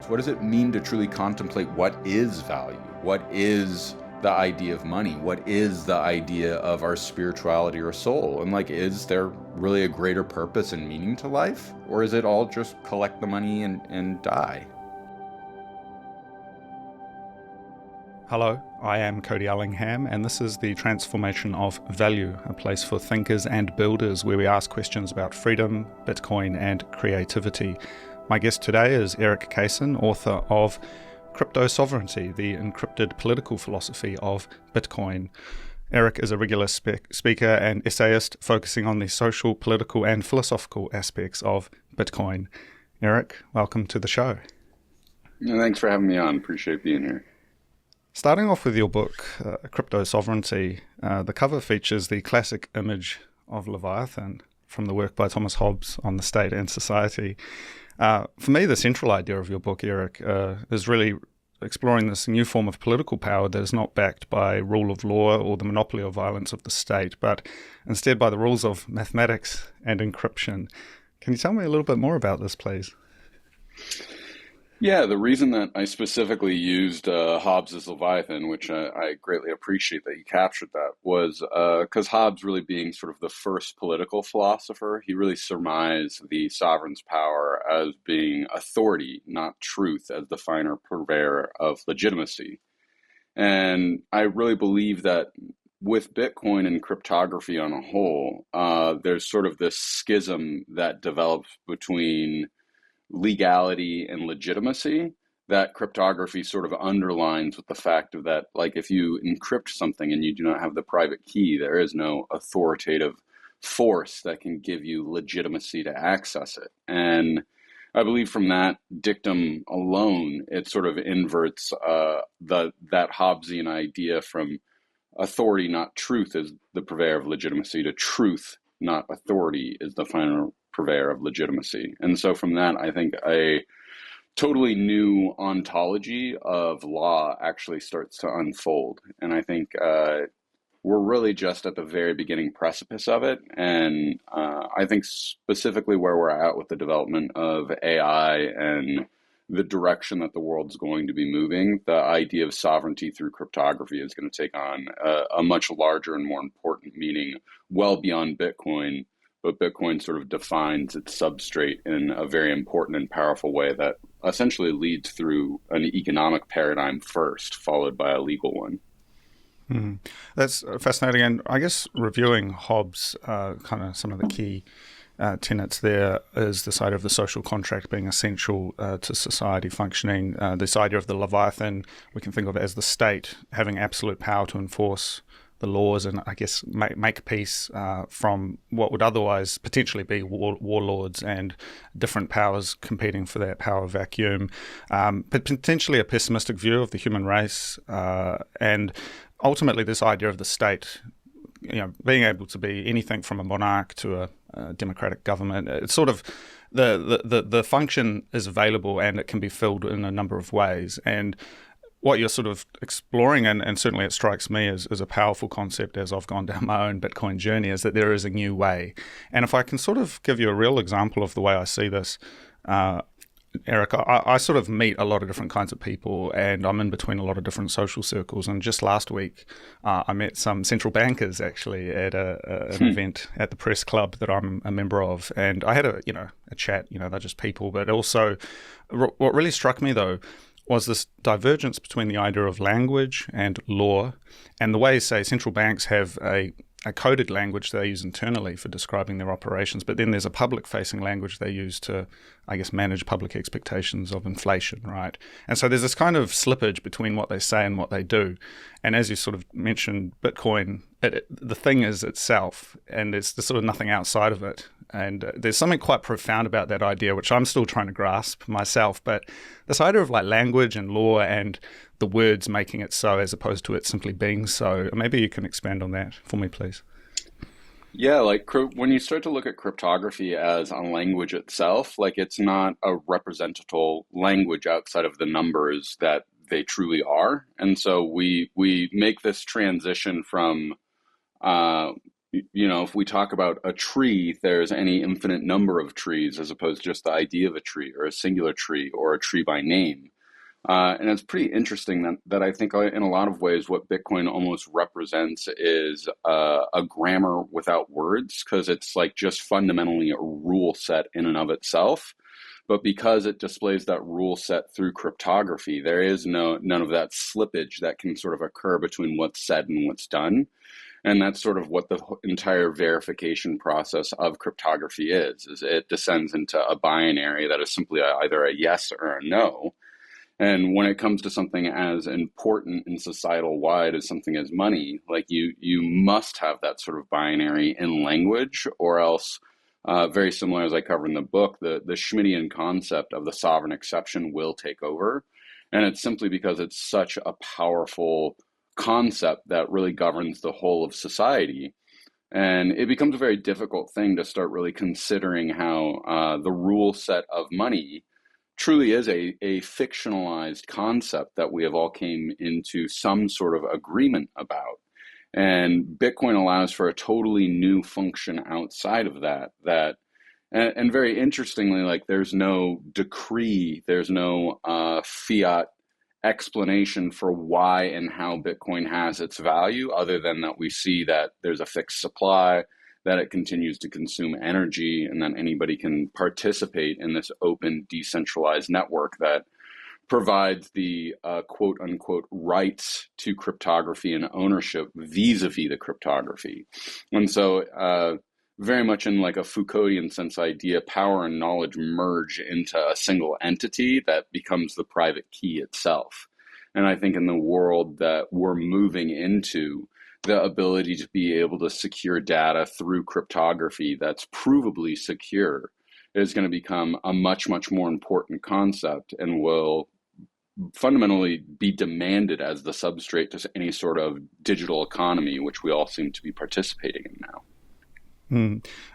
What does it mean to truly contemplate what is value? What is the idea of money? What is the idea of our spirituality or soul? And is there really a greater purpose and meaning to life? Or is it all just collect the money and die? Hello, I am Cody Ellingham, and this is the Transformation of Value, a place for thinkers and builders where we ask questions about freedom, Bitcoin, and creativity. My guest today is Erik Cason, author of Cryptosovereignty, the encrypted political philosophy of Bitcoin. Erik is a regular speaker and essayist focusing on the social, political, and philosophical aspects of Bitcoin. Erik, welcome to the show. Thanks for having me on. Appreciate being here. Starting off with your book, Cryptosovereignty, the cover features the classic image of Leviathan from the work by Thomas Hobbes on the state and society. For me, the central idea of your book, Erik, is really exploring this new form of political power that is not backed by rule of law or the monopoly of violence of the state, but instead by the rules of mathematics and encryption. Can you tell me a little bit more about this, please? Yeah, the reason that I specifically used Hobbes' Leviathan, which I greatly appreciate that you captured that, was because Hobbes really being sort of the first political philosopher, he really surmised the sovereign's power as being authority, not truth, as the finer purveyor of legitimacy. And I really believe that with Bitcoin and cryptography on a whole, there's sort of this schism that develops between legality and legitimacy that cryptography sort of underlines with the fact of that, if you encrypt something and you do not have the private key, there is no authoritative force that can give you legitimacy to access it. And I believe from that dictum alone, it sort of inverts that Hobbesian idea from authority, not truth, is the purveyor of legitimacy, to truth, not authority, is the final purveyor of legitimacy. And so from that, I think a totally new ontology of law actually starts to unfold. And I think we're really just at the very beginning precipice of it. And I think specifically where we're at with the development of AI and the direction that the world's going to be moving, the idea of sovereignty through cryptography is going to take on a much larger and more important meaning well beyond Bitcoin. But Bitcoin sort of defines its substrate in a very important and powerful way that essentially leads through an economic paradigm first, followed by a legal one. That's fascinating. And I guess reviewing Hobbes, kind of some of the key tenets there is this idea of the social contract being essential to society functioning. This idea of the Leviathan, we can think of it as the state having absolute power to enforce the laws and, I guess, make peace from what would otherwise potentially be warlords and different powers competing for that power vacuum, but potentially a pessimistic view of the human race, and ultimately this idea of the state, being able to be anything from a monarch to a democratic government. It's sort of the function is available and it can be filled in a number of ways. And what you're sort of exploring, and certainly it strikes me as a powerful concept as I've gone down my own Bitcoin journey, is that there is a new way. And if I can sort of give you a real example of the way I see this, Erik, I sort of meet a lot of different kinds of people and I'm in between a lot of different social circles. And just last week, I met some central bankers actually at an event at the press club that I'm a member of. And I had a chat, they're just people, but also what really struck me though was this divergence between the idea of language and law and the way, say, central banks have a coded language they use internally for describing their operations, but then there's a public-facing language they use to, I guess, manage public expectations of inflation, right? And so there's this kind of slippage between what they say and what they do. And as you sort of mentioned, Bitcoin, the thing is itself, and there's sort of nothing outside of it. And there's something quite profound about that idea, which I'm still trying to grasp myself. But this idea of language and law and the words making it so as opposed to it simply being so, maybe you can expand on that for me, please. Yeah, when you start to look at cryptography as a language itself, it's not a representative language outside of the numbers that they truly are. And so we make this transition from if we talk about a tree, there's any infinite number of trees as opposed to just the idea of a tree or a singular tree or a tree by name. And it's pretty interesting that I think in a lot of ways what Bitcoin almost represents is a grammar without words, because it's like just fundamentally a rule set in and of itself. But because it displays that rule set through cryptography, there is none of that slippage that can sort of occur between what's said and what's done. And that's sort of what the entire verification process of cryptography is it descends into a binary that is simply either a yes or a no. And when it comes to something as important and societal wide as something as money, like you must have that sort of binary in language, or else, very similar as I cover in the book, the Schmittian concept of the sovereign exception will take over. And it's simply because it's such a powerful concept that really governs the whole of society. And it becomes a very difficult thing to start really considering how the rule set of money truly is a fictionalized concept that we have all came into some sort of agreement about. And Bitcoin allows for a totally new function outside of that, and very interestingly, like there's no decree, there's no fiat explanation for why and how Bitcoin has its value, other than that we see that there's a fixed supply, that it continues to consume energy, and that anybody can participate in this open, decentralized network that provides the quote unquote rights to cryptography and ownership vis-a-vis the cryptography. And so very much in like a Foucauldian sense idea, power and knowledge merge into a single entity that becomes the private key itself. And I think in the world that we're moving into, the ability to be able to secure data through cryptography that's provably secure is going to become a much, much more important concept, and will fundamentally be demanded as the substrate to any sort of digital economy, which we all seem to be participating in now.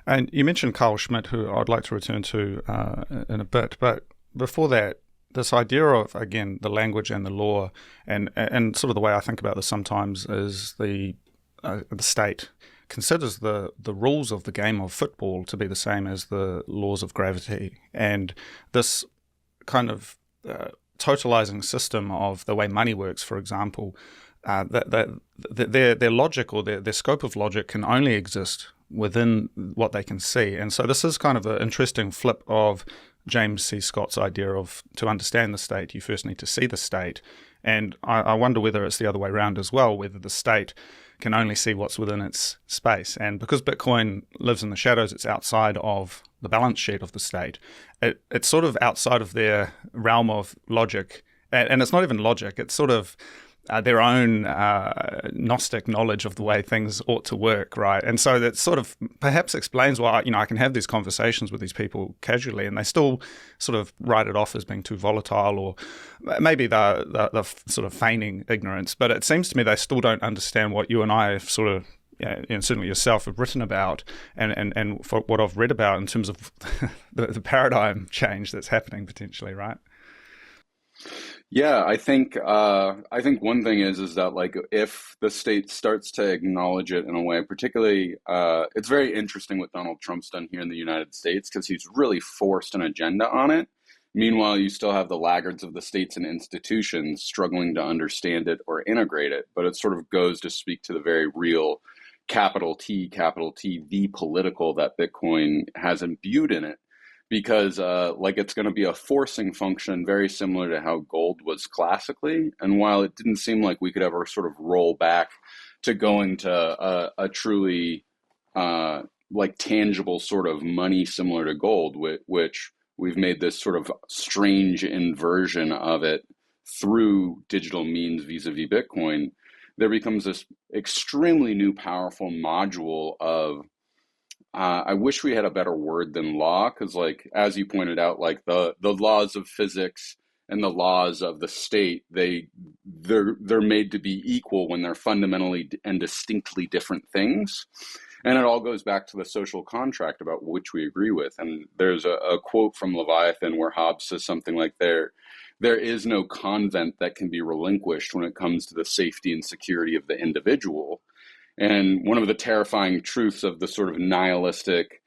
And you mentioned Carl Schmitt, who I'd like to return to in a bit, but before that, this idea of, again, the language and the law, and sort of the way I think about this sometimes is the state considers the rules of the game of football to be the same as the laws of gravity, and this kind of totalizing system of the way money works, for example, their logic, or their scope of logic, can only exist within what they can see. And so this is kind of an interesting flip of James C. Scott's idea of, to understand the state, you first need to see the state. And I wonder whether it's the other way around as well, whether the state can only see what's within its space. And because Bitcoin lives in the shadows, it's outside of the balance sheet of the state. It's sort of outside of their realm of logic. And it's not even logic, it's sort of their own Gnostic knowledge of the way things ought to work, right? And so that sort of perhaps explains why, I can have these conversations with these people casually, and they still sort of write it off as being too volatile, or maybe they're sort of feigning ignorance. But it seems to me they still don't understand what you and I have sort of, and certainly yourself, have written about, and for what I've read about in terms of the paradigm change that's happening potentially, right? Yeah, I think one thing is that, like, if the state starts to acknowledge it in a way, particularly, it's very interesting what Donald Trump's done here in the United States, because he's really forced an agenda on it. Meanwhile, you still have the laggards of the states and institutions struggling to understand it or integrate it, but it sort of goes to speak to the very real capital T, the political that Bitcoin has imbued in it. Because it's going to be a forcing function very similar to how gold was classically. And while it didn't seem like we could ever sort of roll back to going to a truly tangible sort of money similar to gold, which we've made this sort of strange inversion of it through digital means vis-a-vis Bitcoin, there becomes this extremely new powerful module of I wish we had a better word than law, because, like, as you pointed out, like the laws of physics and the laws of the state, they're made to be equal when they're fundamentally and distinctly different things. And it all goes back to the social contract about which we agree with. And there's a quote from Leviathan where Hobbes says something like, there is no convent that can be relinquished when it comes to the safety and security of the individual. And one of the terrifying truths of the sort of nihilistic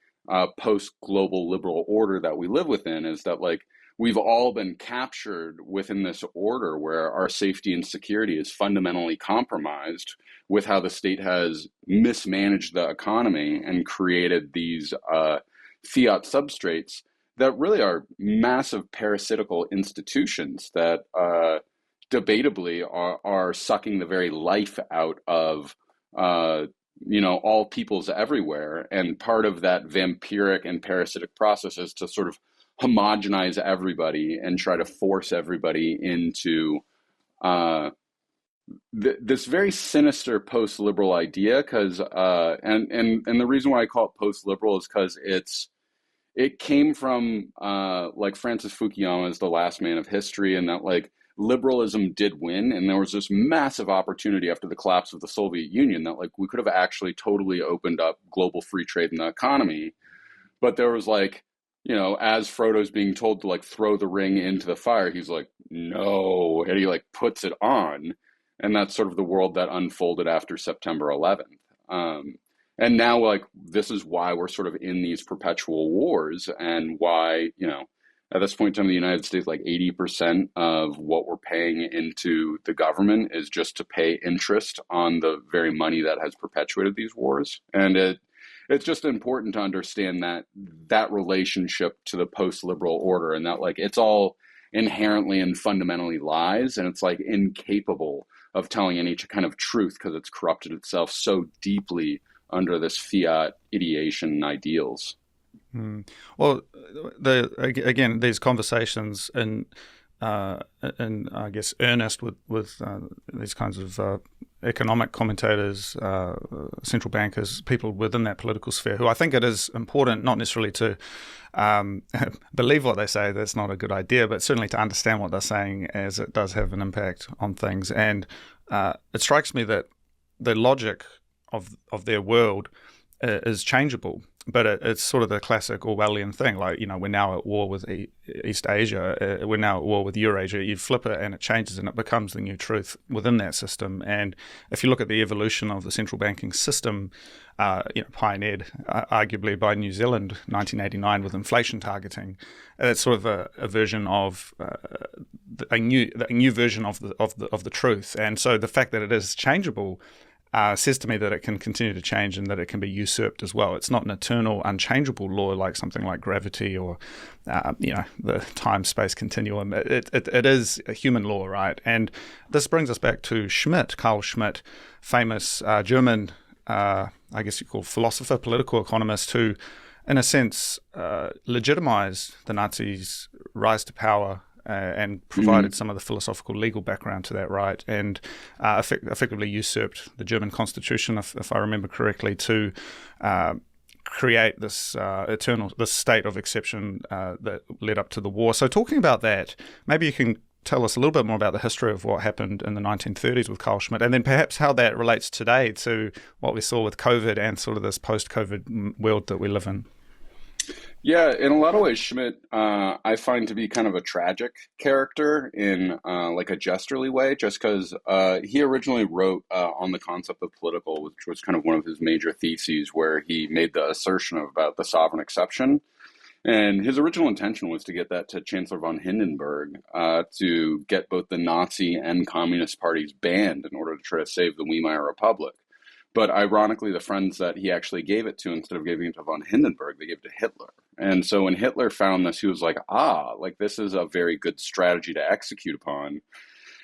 post-global liberal order that we live within is that like we've all been captured within this order where our safety and security is fundamentally compromised with how the state has mismanaged the economy and created these fiat substrates that really are massive parasitical institutions that debatably are sucking the very life out of all peoples everywhere. And part of that vampiric and parasitic process is to sort of homogenize everybody and try to force everybody into this very sinister post-liberal idea. Because and the reason why I call it post-liberal is because it came from like Francis Fukuyama is the last man of history, and that like liberalism did win, and there was this massive opportunity after the collapse of the Soviet Union that like we could have actually totally opened up global free trade in the economy. But there was like, as Frodo's being told to like throw the ring into the fire, he's like, no, and he like puts it on. And that's sort of the world that unfolded after September 11th. And now like this is why we're sort of in these perpetual wars, and why, at this point in time in the United States, like 80% of what we're paying into the government is just to pay interest on the very money that has perpetuated these wars. And it's just important to understand that relationship to the post-liberal order, and that like it's all inherently and fundamentally lies, and it's like incapable of telling any kind of truth because it's corrupted itself so deeply under this fiat ideation ideals. Well, again, these conversations and I guess earnest with these kinds of economic commentators, central bankers, people within that political sphere, who I think it is important not necessarily to believe what they say. That's not a good idea, but certainly to understand what they're saying, as it does have an impact on things. And it strikes me that the logic of their world is changeable. But it's sort of the classic Orwellian thing, like, we're now at war with East Asia, we're now at war with Eurasia. You flip it and it changes and it becomes the new truth within that system. And if you look at the evolution of the central banking system, pioneered arguably by New Zealand, 1989, with inflation targeting, it's sort of a version of a new version of the truth. And so the fact that it is changeable says to me that it can continue to change and that it can be usurped as well. It's not an eternal, unchangeable law like something like gravity or, the time-space continuum. It is a human law, right? And this brings us back to Schmitt, Carl Schmitt, famous German, I guess you call philosopher, political economist, who, in a sense, legitimized the Nazis' rise to power and provided some of the philosophical legal background to that, right? And effectively usurped the German constitution, if I remember correctly, to create this state of exception that led up to the war. So talking about that, maybe you can tell us a little bit more about the history of what happened in the 1930s with Carl Schmitt, and then perhaps how that relates today to what we saw with COVID and sort of this post-COVID world that we live in. Yeah, in a lot of ways, Schmidt, I find to be kind of a tragic character in like a jesterly way, just because he originally wrote on the concept of political, which was kind of one of his major theses, where he made the assertion about the sovereign exception. And his original intention was to get that to Chancellor von Hindenburg to get both the Nazi and Communist parties banned in order to try to save the Weimar Republic. But ironically, the friends that he actually gave it to, instead of giving it to von Hindenburg, they gave it to Hitler. And so when Hitler found this, he was like, like this is a very good strategy to execute upon.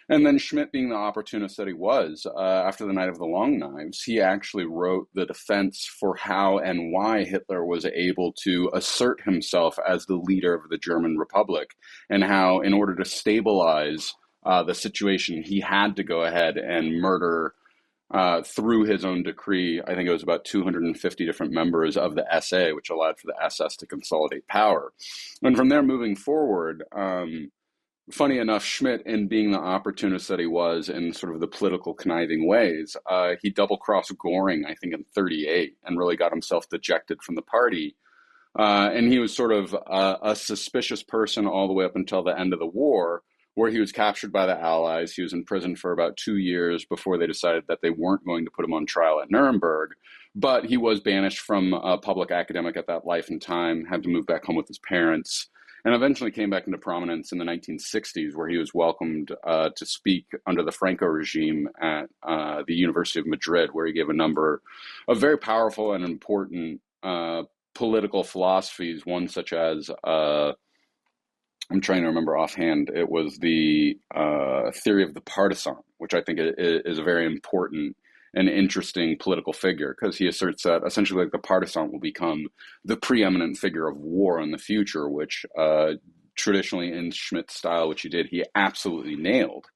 And then Schmitt, being the opportunist that he was, after the Night of the Long Knives, he actually wrote the defense for how and why Hitler was able to assert himself as the leader of the German Republic, and how, in order to stabilize the situation, he had to go ahead and murder through his own decree. I think it was about 250 different members of the SA, which allowed for the SS to consolidate power. And from there moving forward, funny enough, Schmitt, in being the opportunist that he was in sort of the political conniving ways, he double-crossed Goring, I think, in 1938, and really got himself dejected from the party. And he was sort of a suspicious person all the way up until the end of the war, where he was captured by the Allies. He was in prison for about 2 years before they decided that they weren't going to put him on trial at Nuremberg. But he was banished from public academic at that life and time, had to move back home with his parents, and eventually came back into prominence in the 1960s, where he was welcomed to speak under the Franco regime at the University of Madrid, where he gave a number of very powerful and important political philosophies, one such as I'm trying to remember offhand. It was the theory of the partisan, which I think is a very important and interesting political figure, because he asserts that essentially like the partisan will become the preeminent figure of war in the future, which traditionally in Schmitt's style, which he absolutely nailed.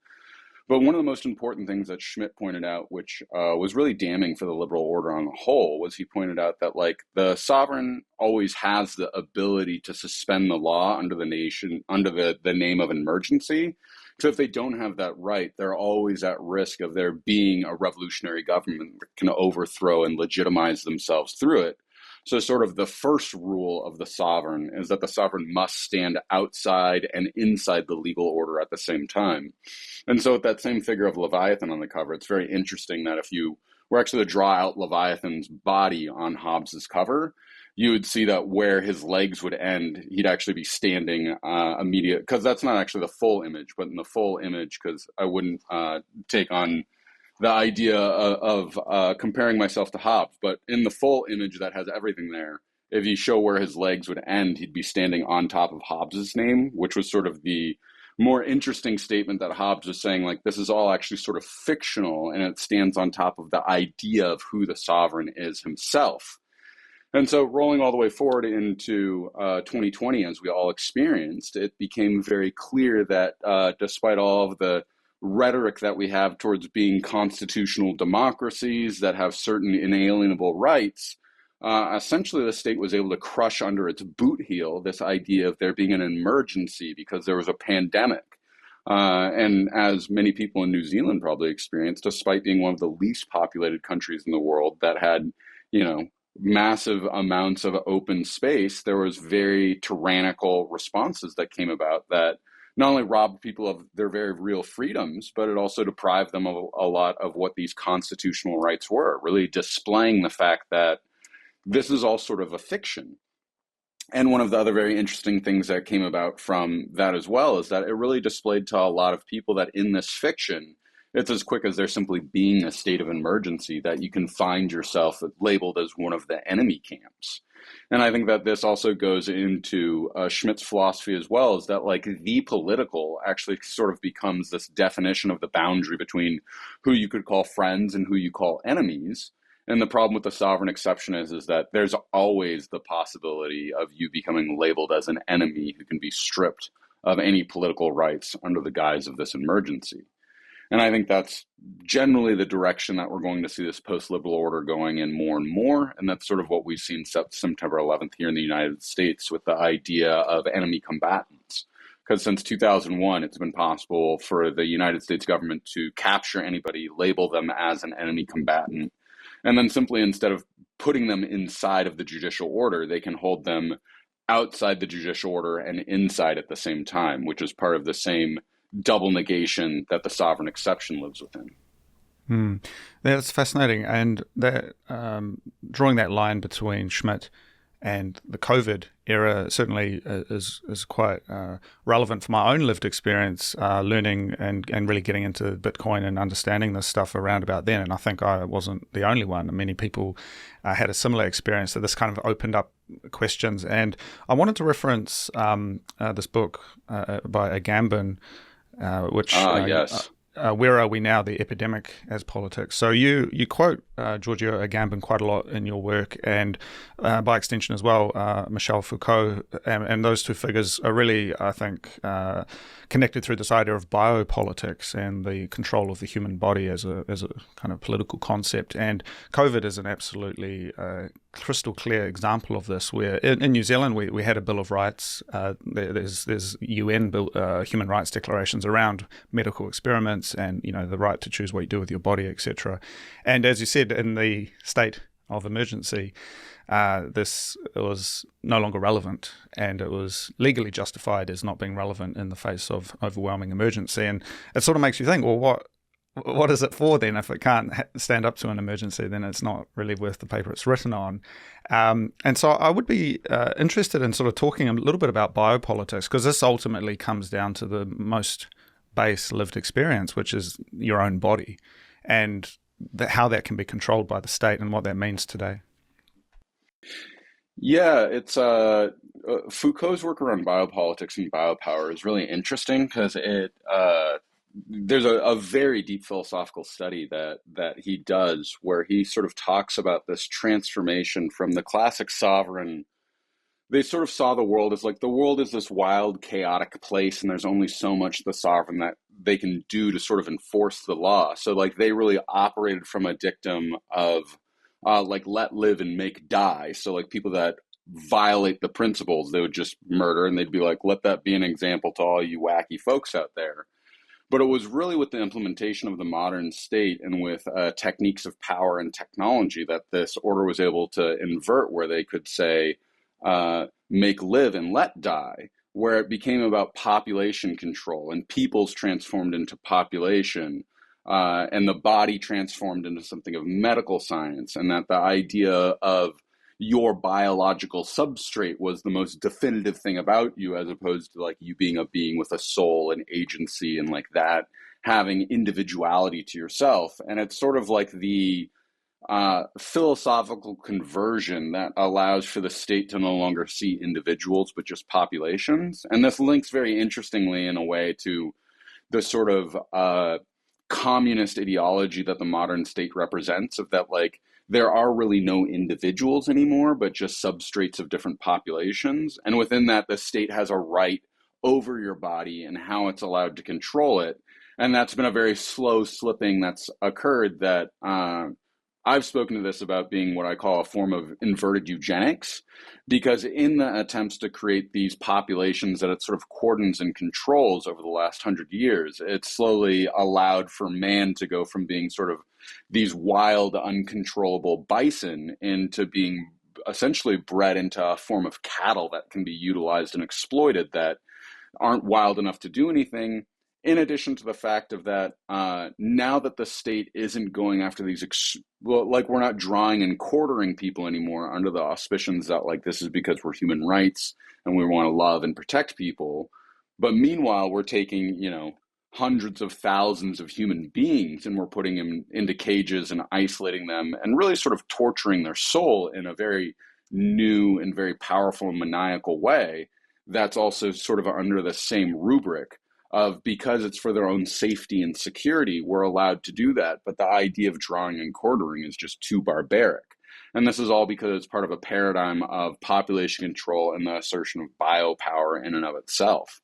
But one of the most important things that Schmitt pointed out, which was really damning for the liberal order on the whole, was he pointed out that like the sovereign always has the ability to suspend the law under the name of emergency. So if they don't have that right, they're always at risk of there being a revolutionary government that can overthrow and legitimize themselves through it. So sort of the first rule of the sovereign is that the sovereign must stand outside and inside the legal order at the same time. And so with that same figure of Leviathan on the cover, it's very interesting that if you were actually to draw out Leviathan's body on Hobbes's cover, you would see that where his legs would end, he'd actually be standing immediate, because that's not actually the full image, but in the full image, because I wouldn't take on the idea of comparing myself to Hobbes, but in the full image that has everything there, if you show where his legs would end, he'd be standing on top of Hobbes's name, which was sort of the more interesting statement that Hobbes was saying, like, this is all actually sort of fictional, and it stands on top of the idea of who the sovereign is himself. And so rolling all the way forward into 2020, as we all experienced, it became very clear that despite all of the rhetoric that we have towards being constitutional democracies that have certain inalienable rights, essentially the state was able to crush under its boot heel this idea of there being an emergency because there was a pandemic. And as many people in New Zealand probably experienced, despite being one of the least populated countries in the world that had, massive amounts of open space, there was very tyrannical responses that came about that not only robbed people of their very real freedoms, but it also deprived them of a lot of what these constitutional rights were, really displaying the fact that this is all sort of a fiction. And one of the other very interesting things that came about from that as well is that it really displayed to a lot of people that in this fiction, it's as quick as there simply being a state of emergency that you can find yourself labeled as one of the enemy camps. And I think that this also goes into Schmitt's philosophy as well, is that like the political actually sort of becomes this definition of the boundary between who you could call friends and who you call enemies. And the problem with the sovereign exception is that there's always the possibility of you becoming labeled as an enemy who can be stripped of any political rights under the guise of this emergency. And I think that's generally the direction that we're going to see this post-liberal order going in more and more. And that's sort of what we've seen September 11th here in the United States with the idea of enemy combatants. Because since 2001, it's been possible for the United States government to capture anybody, label them as an enemy combatant, and then simply instead of putting them inside of the judicial order, they can hold them outside the judicial order and inside at the same time, which is part of the same double negation that the sovereign exception lives within. That's fascinating. And that drawing that line between Schmitt and the COVID era certainly is quite relevant for my own lived experience, learning and really getting into Bitcoin and understanding this stuff around about then. And I think I wasn't the only one. Many people had a similar experience. So this kind of opened up questions. And I wanted to reference this book by Agamben, which yes. Where Are We Now? The Epidemic as Politics. So you quote Giorgio Agamben quite a lot in your work, and by extension as well, Michel Foucault, and those two figures are really, I think, connected through this idea of biopolitics and the control of the human body as a kind of political concept. And COVID is an absolutely crystal clear example of this, where in New Zealand we had a Bill of Rights. There's UN human rights declarations around medical experiments and the right to choose what you do with your body, etc. And as you said, in the state of emergency, this was no longer relevant, and it was legally justified as not being relevant in the face of overwhelming emergency. And it sort of makes you think, well, what is it for then? If it can't stand up to an emergency, then it's not really worth the paper it's written on. And so I would be interested in sort of talking a little bit about biopolitics, because this ultimately comes down to the most base lived experience, which is your own body, and how that can be controlled by the state and what that means today. Yeah, it's Foucault's work around biopolitics and biopower is really interesting because there's a very deep philosophical study that he does where he sort of talks about this transformation from the classic sovereign. They sort of saw the world as like the world is this wild, chaotic place, and there's only so much the sovereign that they can do to sort of enforce the law. So like they really operated from a dictum of like let live and make die. So like people that violate the principles, they would just murder, and they'd be like, let that be an example to all you wacky folks out there. But it was really with the implementation of the modern state and with techniques of power and technology that this order was able to invert, where they could say, make live and let die, where it became about population control and peoples transformed into population, and the body transformed into something of medical science, and that the idea of your biological substrate was the most definitive thing about you, as opposed to like you being a being with a soul and agency and like that having individuality to yourself. And it's sort of like the philosophical conversion that allows for the state to no longer see individuals but just populations. And this links very interestingly in a way to the sort of communist ideology that the modern state represents, of that like there are really no individuals anymore, but just substrates of different populations. And within that, the state has a right over your body and how it's allowed to control it. And that's been a very slow slipping that's occurred that I've spoken to this about being what I call a form of inverted eugenics, because in the attempts to create these populations that it sort of cordons and controls over the last 100 years, it slowly allowed for man to go from being sort of these wild, uncontrollable bison into being essentially bred into a form of cattle that can be utilized and exploited, that aren't wild enough to do anything. In addition to the fact of that, now that the state isn't going after these, like we're not drawing and quartering people anymore under the auspicions that like this is because we're human rights and we want to love and protect people. But meanwhile, we're taking, hundreds of thousands of human beings and we're putting them into cages and isolating them and really sort of torturing their soul in a very new and very powerful and maniacal way. That's also sort of under the same rubric of, because it's for their own safety and security, we're allowed to do that. But the idea of drawing and quartering is just too barbaric. And this is all because it's part of a paradigm of population control and the assertion of biopower in and of itself.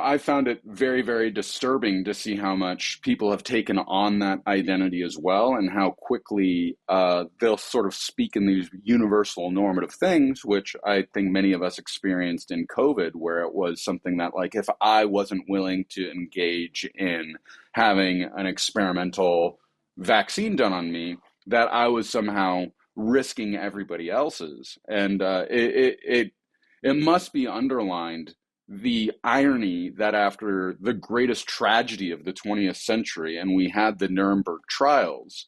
I found it very, very disturbing to see how much people have taken on that identity as well, and how quickly they'll sort of speak in these universal normative things, which I think many of us experienced in COVID, where it was something that, like, if I wasn't willing to engage in having an experimental vaccine done on me, that I was somehow risking everybody else's. And it must be underlined, the irony that after the greatest tragedy of the 20th century, and we had the Nuremberg trials,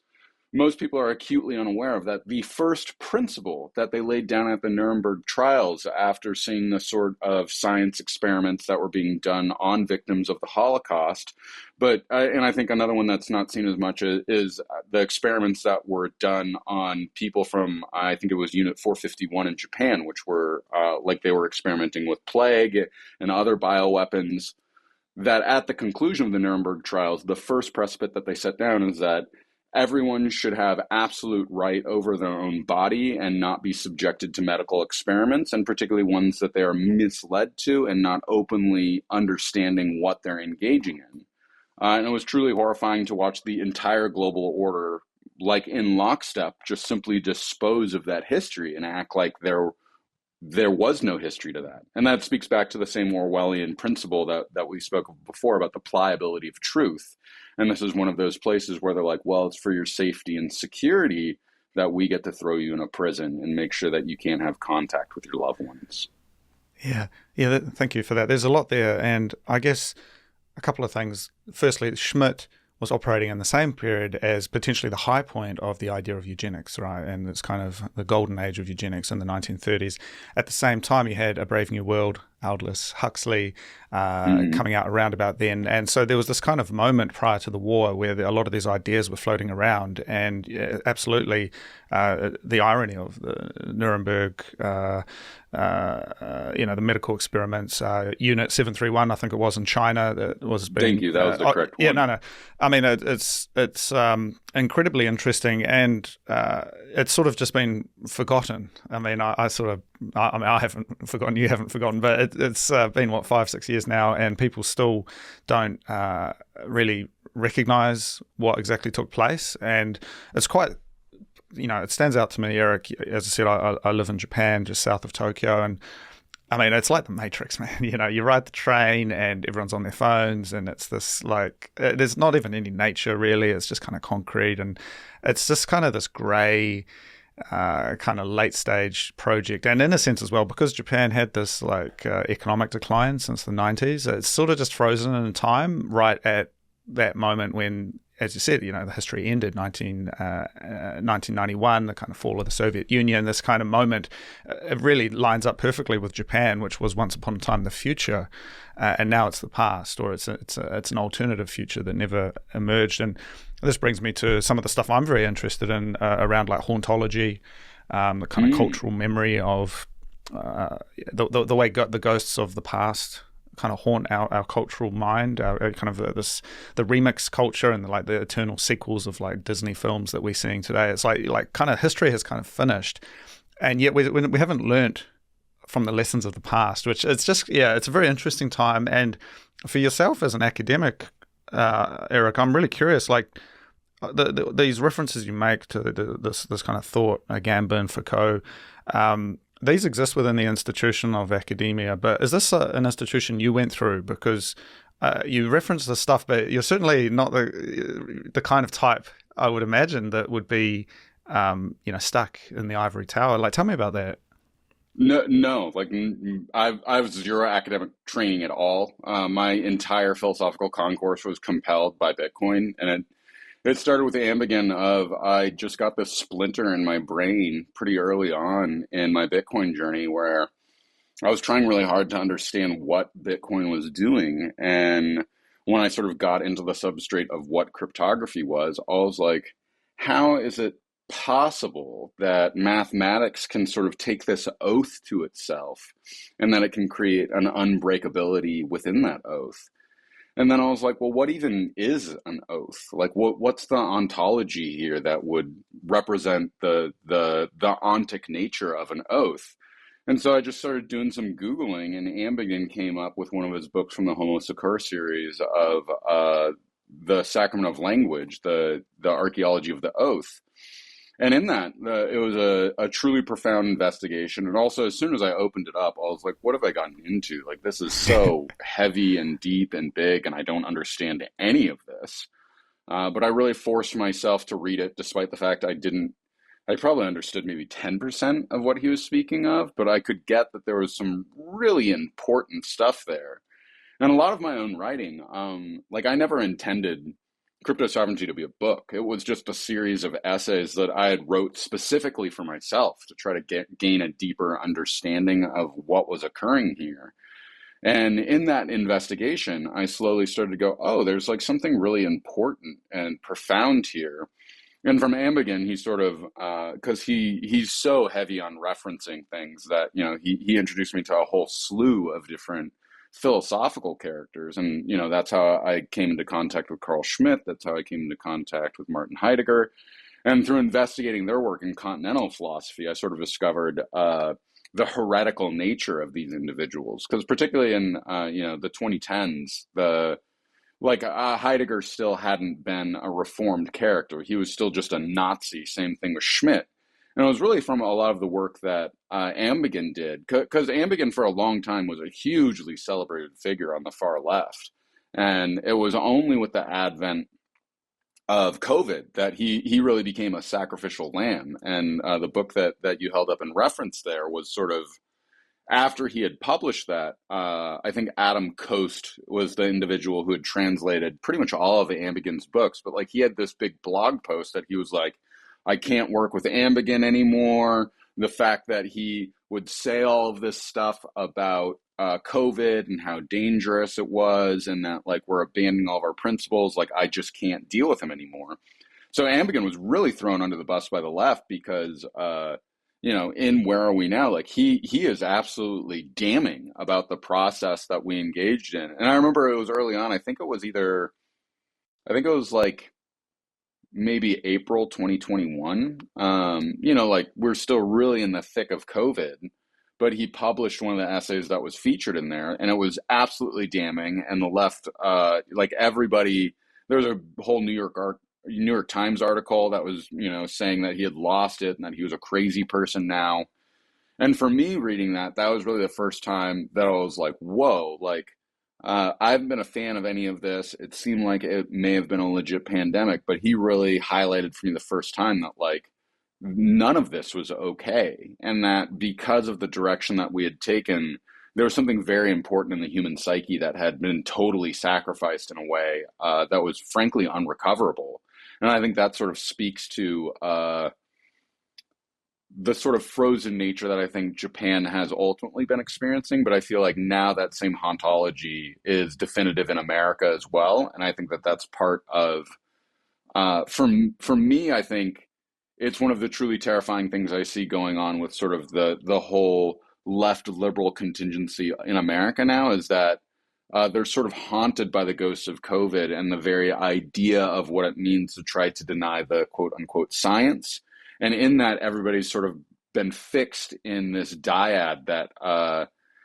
most people are acutely unaware of that. The first principle that they laid down at the Nuremberg trials, after seeing the sort of science experiments that were being done on victims of the Holocaust, and I think another one that's not seen as much is the experiments that were done on people from, I think it was Unit 451 in Japan, which were like they were experimenting with plague and other bioweapons. That at the conclusion of the Nuremberg trials, the first precedent that they set down is that everyone should have absolute right over their own body and not be subjected to medical experiments, and particularly ones that they are misled to and not openly understanding what they're engaging in. And it was truly horrifying to watch the entire global order, like in lockstep, just simply dispose of that history and act like they're there was no history to that. And that speaks back to the same Orwellian principle that we spoke of before about the pliability of truth. And this is one of those places where they're like, well, it's for your safety and security that we get to throw you in a prison and make sure that you can't have contact with your loved ones. Yeah, thank you for that. There's a lot there, and I guess a couple of things. Firstly, Schmidt was operating in the same period as potentially the high point of the idea of eugenics, right? And it's kind of the golden age of eugenics in the 1930s. At the same time, you had A Brave New World, Aldous Huxley, coming out around about then. And so there was this kind of moment prior to the war where a lot of these ideas were floating around. And absolutely, the irony of the Nuremberg, the medical experiments, Unit 731, I think it was in China, that was being. Thank you. That was the correct one. Yeah, no. I mean, it's incredibly interesting, and it's sort of just been forgotten. I mean, I haven't forgotten, you haven't forgotten, but it's been 5-6 years now, and people still don't really recognize what exactly took place, and it's quite. It stands out to me, Erik. As I said, I live in Japan, just south of Tokyo, and I mean, it's like the Matrix, man. You ride the train and everyone's on their phones, and it's this there's not even any nature really. It's just kind of concrete, and it's just kind of this grey, kind of late stage project. And in a sense as well, because Japan had this economic decline since the 90s, it's sort of just frozen in time right at that moment when, as you said, the history ended, 1991, the kind of fall of the Soviet Union, this kind of moment. It really lines up perfectly with Japan, which was once upon a time the future, and now it's the past, or it's an alternative future that never emerged. And this brings me to some of the stuff I'm very interested in around hauntology, the kind of cultural memory of the way the ghosts of the past kind of haunt our cultural mind, our kind of the remix culture and the eternal sequels of Disney films that we're seeing today. It's like kind of history has kind of finished, and yet we haven't learnt from the lessons of the past, which it's a very interesting time. And for yourself as an academic, Erik, I'm really curious, these references you make to this kind of thought, Gambin, Foucault, these exist within the institution of academia, but is this an institution you went through? Because you reference this stuff, but you're certainly not the kind of type I would imagine that would be, stuck in the ivory tower. Tell me about that. No. I was zero academic training at all. My entire philosophical concourse was compelled by Bitcoin, and it started with the ambiguity of I just got this splinter in my brain pretty early on in my Bitcoin journey where I was trying really hard to understand what Bitcoin was doing. And when I sort of got into the substrate of what cryptography was, I was like, how is it possible that mathematics can sort of take this oath to itself and that it can create an unbreakability within that oath? And then I was like, well, what even is an oath? What's the ontology here that would represent the ontic nature of an oath? And so I just started doing some Googling, and Ambigin came up with one of his books from the Homo Secur series of the Sacrament of Language, the archaeology of the oath. And in that, it was a truly profound investigation. And also, as soon as I opened it up, I was like, what have I gotten into? This is so heavy and deep and big, and I don't understand any of this. But I really forced myself to read it, despite the fact I probably understood maybe 10% of what he was speaking of, but I could get that there was some really important stuff there. And a lot of my own writing, I never intended Cryptosovereignty to be a book. It was just a series of essays that I had wrote specifically for myself to try to gain a deeper understanding of what was occurring here. And in that investigation, I slowly started to go, oh, there's something really important and profound here. And from Ambigin, he sort of, because he's so heavy on referencing things that, he introduced me to a whole slew of different philosophical characters. And, that's how I came into contact with Carl Schmitt. That's how I came into contact with Martin Heidegger. And through investigating their work in continental philosophy, I sort of discovered the heretical nature of these individuals. Because particularly in, the 2010s, Heidegger still hadn't been a reformed character. He was still just a Nazi. Same thing with Schmitt. And it was really from a lot of the work that Ambigen did, because Ambigen for a long time was a hugely celebrated figure on the far left. And it was only with the advent of COVID that he really became a sacrificial lamb. And the book that you held up in reference there was sort of after he had published that. I think Adam Coast was the individual who had translated pretty much all of Ambigen's books, but like he had this big blog post that he was like, I can't work with Ambigen anymore. The fact that he would say all of this stuff about COVID and how dangerous it was, and that like we're abandoning all of our principles, like I just can't deal with him anymore. So Ambigen was really thrown under the bus by the left because, in Where Are We Now? Like he is absolutely damning about the process that we engaged in. And I remember it was early on. I think it was like maybe April 2021. Like we're still really in the thick of COVID, but he published one of the essays that was featured in there, and it was absolutely damning. And the left, like everybody, there was a whole New York Times article that was, saying that he had lost it and that he was a crazy person now. And for me, reading that was really the first time that I was like, whoa, like, I haven't been a fan of any of this. It seemed like it may have been a legit pandemic, but he really highlighted for me the first time that like none of this was okay. And that because of the direction that we had taken, there was something very important in the human psyche that had been totally sacrificed in a way that was frankly unrecoverable. And I think that sort of speaks to the sort of frozen nature that I think Japan has ultimately been experiencing. But I feel like now that same hauntology is definitive in America as well. And I think that that's part of, for me, I think it's one of the truly terrifying things I see going on with sort of the whole left liberal contingency in America now, is that they're sort of haunted by the ghosts of COVID and the very idea of what it means to try to deny the quote unquote science. And in that, everybody's sort of been fixed in this dyad that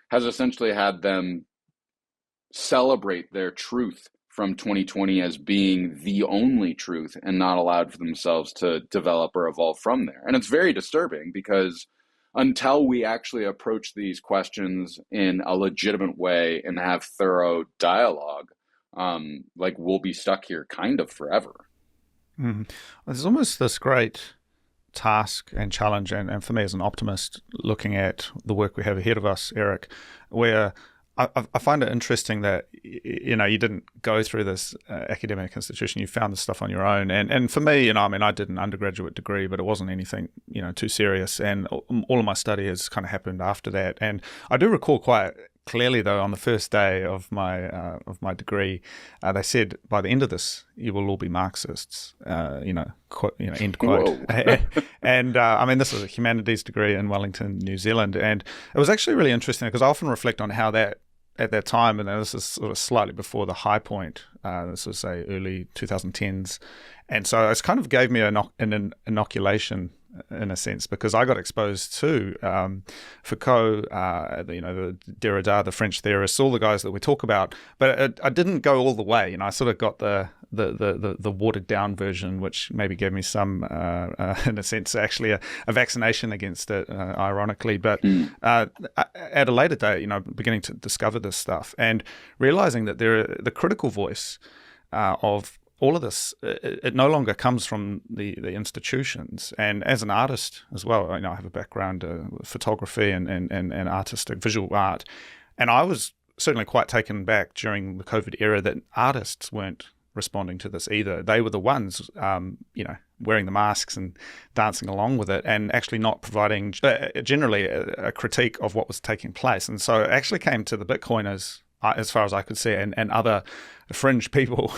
has essentially had them celebrate their truth from 2020 as being the only truth and not allowed for themselves to develop or evolve from there. And it's very disturbing because until we actually approach these questions in a legitimate way and have thorough dialogue, like we'll be stuck here kind of forever. Mm-hmm. There's almost this great task and challenge, and for me as an optimist, looking at the work we have ahead of us, Erik, where I find it interesting that you didn't go through this academic institution. You found this stuff on your own, and for me, I did an undergraduate degree, but it wasn't anything too serious, and all of my study has kind of happened after that. And I do recall quite clearly, though, on the first day of my degree, they said, by the end of this, you will all be Marxists. End quote. And this is a humanities degree in Wellington, New Zealand, and it was actually really interesting because I often reflect on how that at that time, and this is sort of slightly before the high point. This was say early 2010s, and so it kind of gave me an inoculation, in a sense, because I got exposed to Foucault, the Derrida, the French theorists, all the guys that we talk about. But I didn't go all the way. I sort of got the watered down version, which maybe gave me some, in a sense, actually a vaccination against it, ironically. But at a later date, beginning to discover this stuff and realizing that the critical voice of all of this, it no longer comes from the institutions. And as an artist as well, I have a background with photography and artistic visual art. And I was certainly quite taken back during the COVID era that artists weren't responding to this either. They were the ones, wearing the masks and dancing along with it and actually not providing generally a critique of what was taking place. And so it actually came to the Bitcoiners, as far as I could see, and other fringe people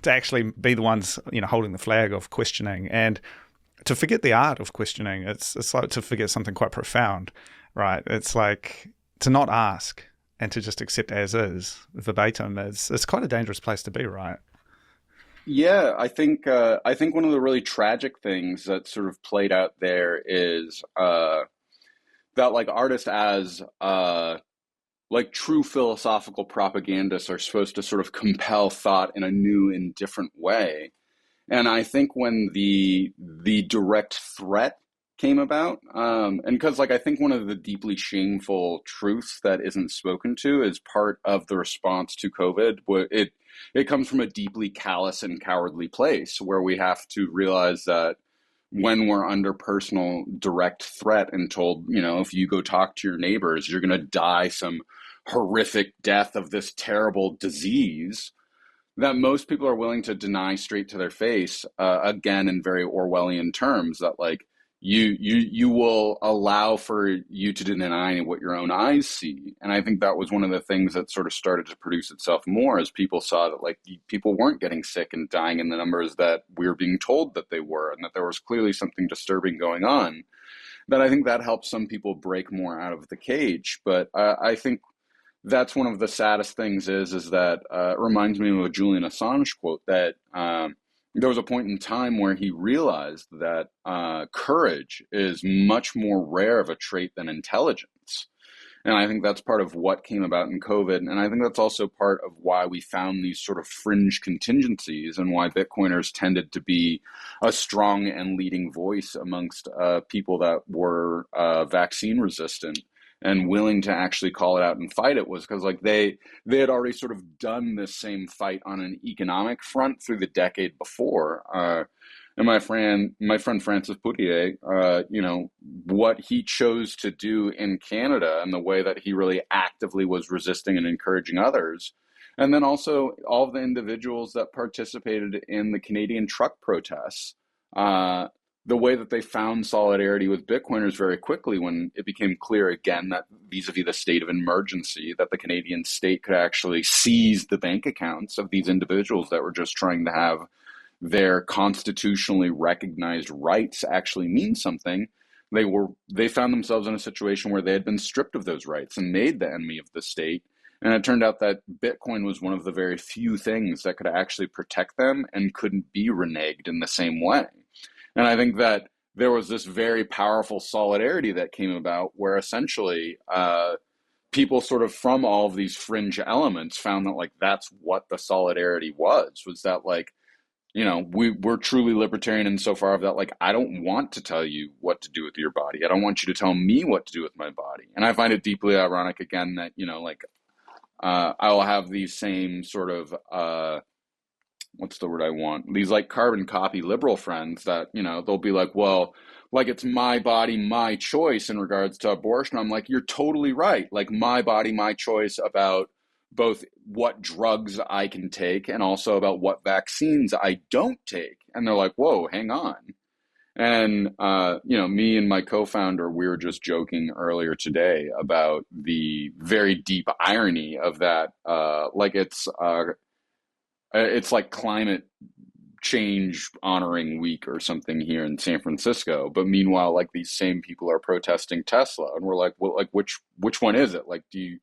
to actually be the ones, holding the flag of questioning, and to forget the art of questioning. It's like to forget something quite profound, right? It's like to not ask and to just accept as is verbatim. It's quite a dangerous place to be, right? Yeah, I think one of the really tragic things that sort of played out there is that like artists as like true philosophical propagandists are supposed to sort of compel thought in a new and different way. And I think when the direct threat came about. And because like I think one of the deeply shameful truths that isn't spoken to is part of the response to COVID. It comes from a deeply callous and cowardly place where we have to realize that when we're under personal direct threat and told, if you go talk to your neighbors, you're going to die some horrific death of this terrible disease, that most people are willing to deny straight to their face, again, in very Orwellian terms, that like you will allow for you to deny what your own eyes see. And I think that was one of the things that sort of started to produce itself more as people saw that like people weren't getting sick and dying in the numbers that we were being told that they were, and that there was clearly something disturbing going on. That I think that helped some people break more out of the cage. But I think that's one of the saddest things is that it reminds me of a Julian Assange quote that there was a point in time where he realized that courage is much more rare of a trait than intelligence. And I think that's part of what came about in COVID. And I think that's also part of why we found these sort of fringe contingencies and why Bitcoiners tended to be a strong and leading voice amongst people that were vaccine resistant and willing to actually call it out and fight it, was because like they had already sort of done this same fight on an economic front through the decade before. And my friend Francis Poutier, what he chose to do in Canada and the way that he really actively was resisting and encouraging others. And then also all of the individuals that participated in the Canadian truck protests, the way that they found solidarity with Bitcoiners very quickly when it became clear again that vis-a-vis the state of emergency, that the Canadian state could actually seize the bank accounts of these individuals that were just trying to have their constitutionally recognized rights actually mean something. They found themselves in a situation where they had been stripped of those rights and made the enemy of the state. And it turned out that Bitcoin was one of the very few things that could actually protect them and couldn't be reneged in the same way. And I think that there was this very powerful solidarity that came about where essentially people sort of from all of these fringe elements found that like that's what the solidarity was that like, we're truly libertarian insofar of that, like, I don't want to tell you what to do with your body. I don't want you to tell me what to do with my body. And I find it deeply ironic, again, that, I will have these same sort of, what's the word I want? These like carbon copy liberal friends that, they'll be like, well, like it's my body, my choice in regards to abortion. I'm like, you're totally right. Like my body, my choice about both what drugs I can take and also about what vaccines I don't take. And they're like, whoa, hang on. And, me and my co-founder, we were just joking earlier today about the very deep irony of that. It's like climate change honoring week or something here in San Francisco. But meanwhile, like these same people are protesting Tesla. And we're like, well, like which one is it? Like, do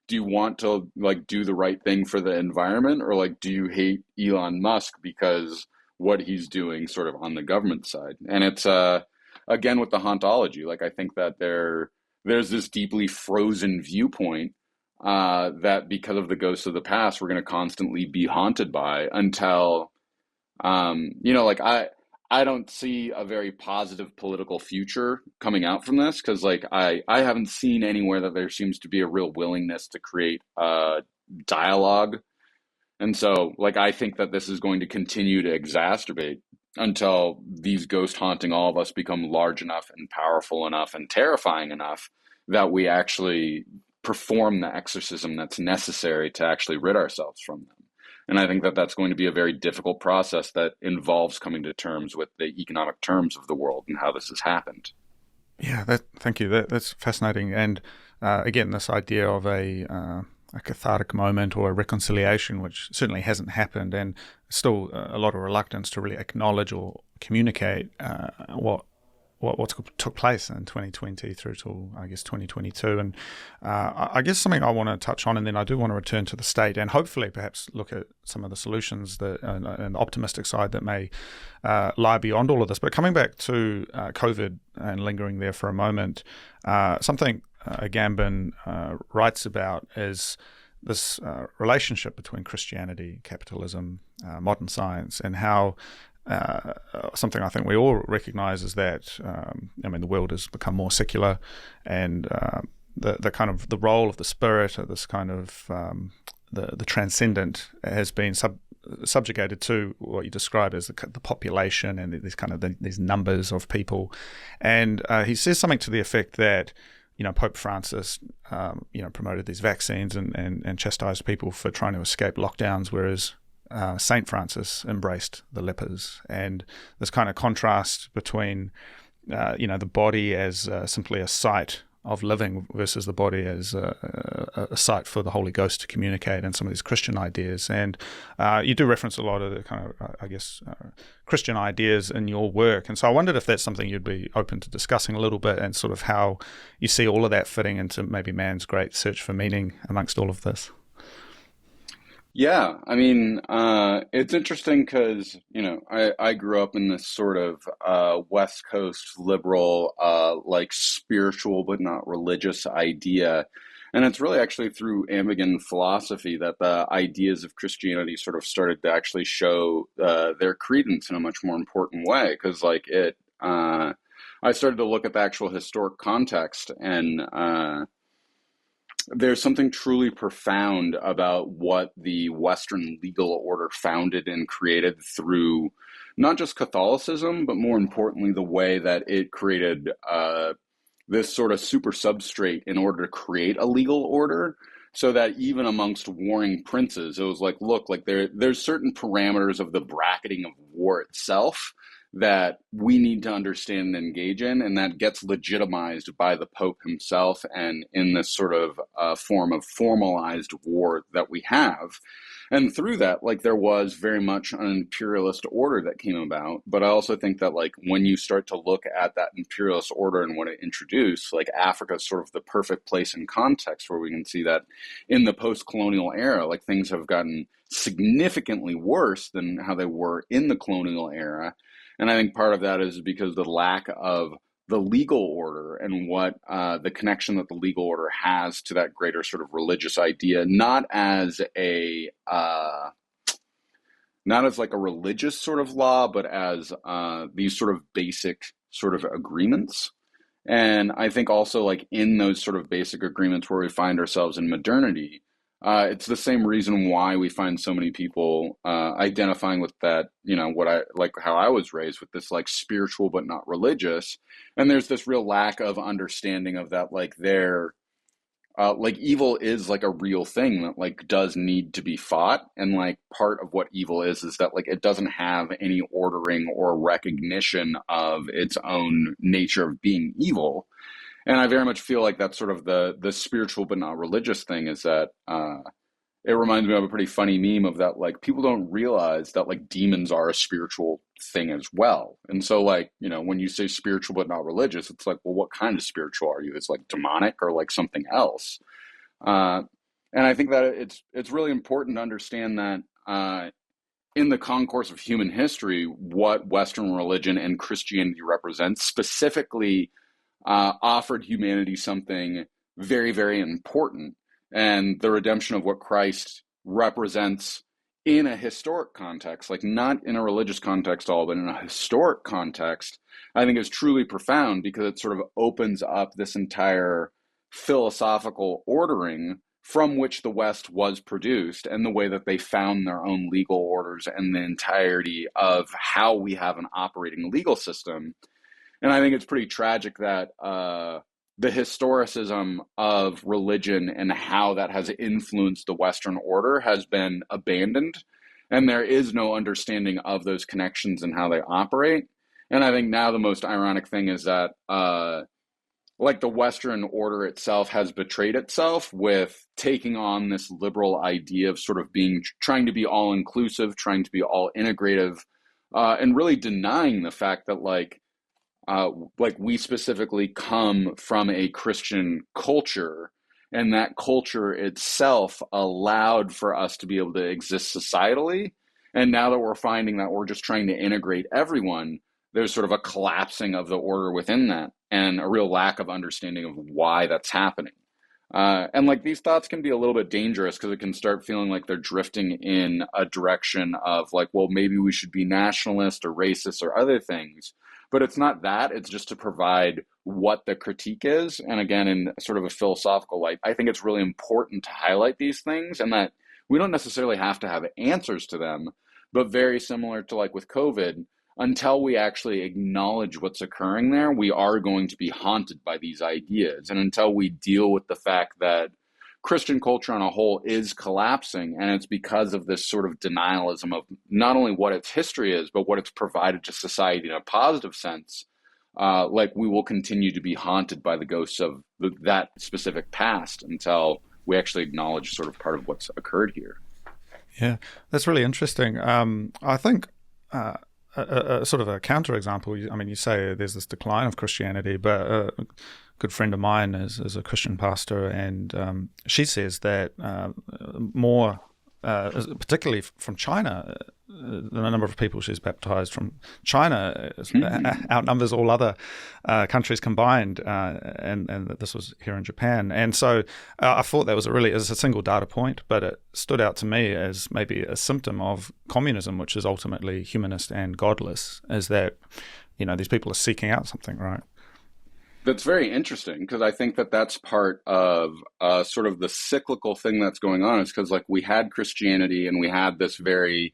you want to like do the right thing for the environment, or like do you hate Elon Musk because what he's doing sort of on the government side? And it's again with the hauntology, like I think that there's this deeply frozen viewpoint that because of the ghosts of the past we're going to constantly be haunted by until I don't see a very positive political future coming out from this, because like I haven't seen anywhere that there seems to be a real willingness to create dialogue. And so like I think that this is going to continue to exacerbate until these ghosts haunting all of us become large enough and powerful enough and terrifying enough that we actually perform the exorcism that's necessary to actually rid ourselves from them. And I think that that's going to be a very difficult process that involves coming to terms with the economic terms of the world and how this has happened. Yeah, thank you. That's fascinating. And again, this idea of a cathartic moment or a reconciliation, which certainly hasn't happened, and still a lot of reluctance to really acknowledge or communicate what took place in 2020 through to, I guess, 2022. And I guess something I want to touch on, and then I do want to return to the state and hopefully perhaps look at some of the solutions that, and the optimistic side that may lie beyond all of this. But coming back to COVID and lingering there for a moment, something Agamben writes about is this relationship between Christianity, capitalism, modern science, and how something I think we all recognize is that, the world has become more secular, and the kind of the role of the spirit, or this kind of the transcendent, has been subjugated to what you describe as the population and these kind of these numbers of people. And he says something to the effect that, Pope Francis, promoted these vaccines and chastised people for trying to escape lockdowns, whereas Saint Francis embraced the lepers. And this kind of contrast between, the body as simply a site of living versus the body as a site for the Holy Ghost to communicate, and some of these Christian ideas. And you do reference a lot of the kind of, Christian ideas in your work. And so I wondered if that's something you'd be open to discussing a little bit, and sort of how you see all of that fitting into maybe man's great search for meaning amongst all of this. Yeah, it's interesting because, I grew up in this sort of West Coast liberal, like spiritual but not religious idea. And it's really actually through Ambigan philosophy that the ideas of Christianity sort of started to actually show their credence in a much more important way. Because, I started to look at the actual historic context, and there's something truly profound about what the Western legal order founded and created through not just Catholicism, but more importantly, the way that it created this sort of super substrate in order to create a legal order, so that even amongst warring princes, it was like, look, like there's certain parameters of the bracketing of war itself that we need to understand and engage in, and that gets legitimized by the Pope himself, and in this sort of form of formalized war that we have. And through that, there was very much an imperialist order that came about. But I also think that, when you start to look at that imperialist order and what it introduced, Africa is sort of the perfect place and context where we can see that in the post-colonial era, things have gotten significantly worse than how they were in the colonial era. And I think part of that is because the lack of the legal order and what the connection that the legal order has to that greater sort of religious idea, not as like a religious sort of law, but as these sort of basic sort of agreements. And I think also in those sort of basic agreements where we find ourselves in modernity, it's the same reason why we find so many people identifying with that, what I like, how I was raised with this spiritual but not religious. And there's this real lack of understanding of that, evil is a real thing that does need to be fought. And part of what evil is that it doesn't have any ordering or recognition of its own nature of being evil. And I very much feel like that's sort of the spiritual but not religious thing, is that it reminds me of a pretty funny meme of that, people don't realize that demons are a spiritual thing as well. And so when you say spiritual but not religious, it's well, what kind of spiritual are you? It's demonic or something else. And I think that it's really important to understand that in the concourse of human history, what Western religion and Christianity represents specifically offered humanity something very, very important. And the redemption of what Christ represents in a historic context, not in a religious context at all, but in a historic context, I think is truly profound, because it sort of opens up this entire philosophical ordering from which the West was produced, and the way that they found their own legal orders and the entirety of how we have an operating legal system. And I think it's pretty tragic that the historicism of religion and how that has influenced the Western order has been abandoned. And there is no understanding of those connections and how they operate. And I think now the most ironic thing is that the Western order itself has betrayed itself with taking on this liberal idea of sort of trying to be all inclusive, trying to be all integrative, and really denying the fact that we specifically come from a Christian culture, and that culture itself allowed for us to be able to exist societally. And now that we're finding that we're just trying to integrate everyone, there's sort of a collapsing of the order within that, and a real lack of understanding of why that's happening. And like these thoughts can be a little bit dangerous because it can start feeling like they're drifting in a direction of like, well, maybe we should be nationalist or racist or other things. But it's not that, it's just to provide what the critique is. And again, in sort of a philosophical light, I think it's really important to highlight these things and that we don't necessarily have to have answers to them, but very similar to like with COVID, until we actually acknowledge what's occurring there, we are going to be haunted by these ideas. And until we deal with the fact that Christian culture on a whole is collapsing, and it's because of this sort of denialism of not only what its history is, but what it's provided to society in a positive sense, like we will continue to be haunted by the ghosts of that specific past until we actually acknowledge sort of part of what's occurred here. Yeah, that's really interesting. I think a sort of a counterexample. I mean, you say there's this decline of Christianity, but a good friend of mine is a Christian pastor, and she says that more, particularly from China, the number of people she's baptized from China outnumbers all other countries combined, and this was here in Japan. And so I thought that was a single data point, but it stood out to me as maybe a symptom of communism, which is ultimately humanist and godless, is that, these people are seeking out something, right? That's very interesting because I think that that's part of sort of the cyclical thing that's going on is because like we had Christianity and we had this very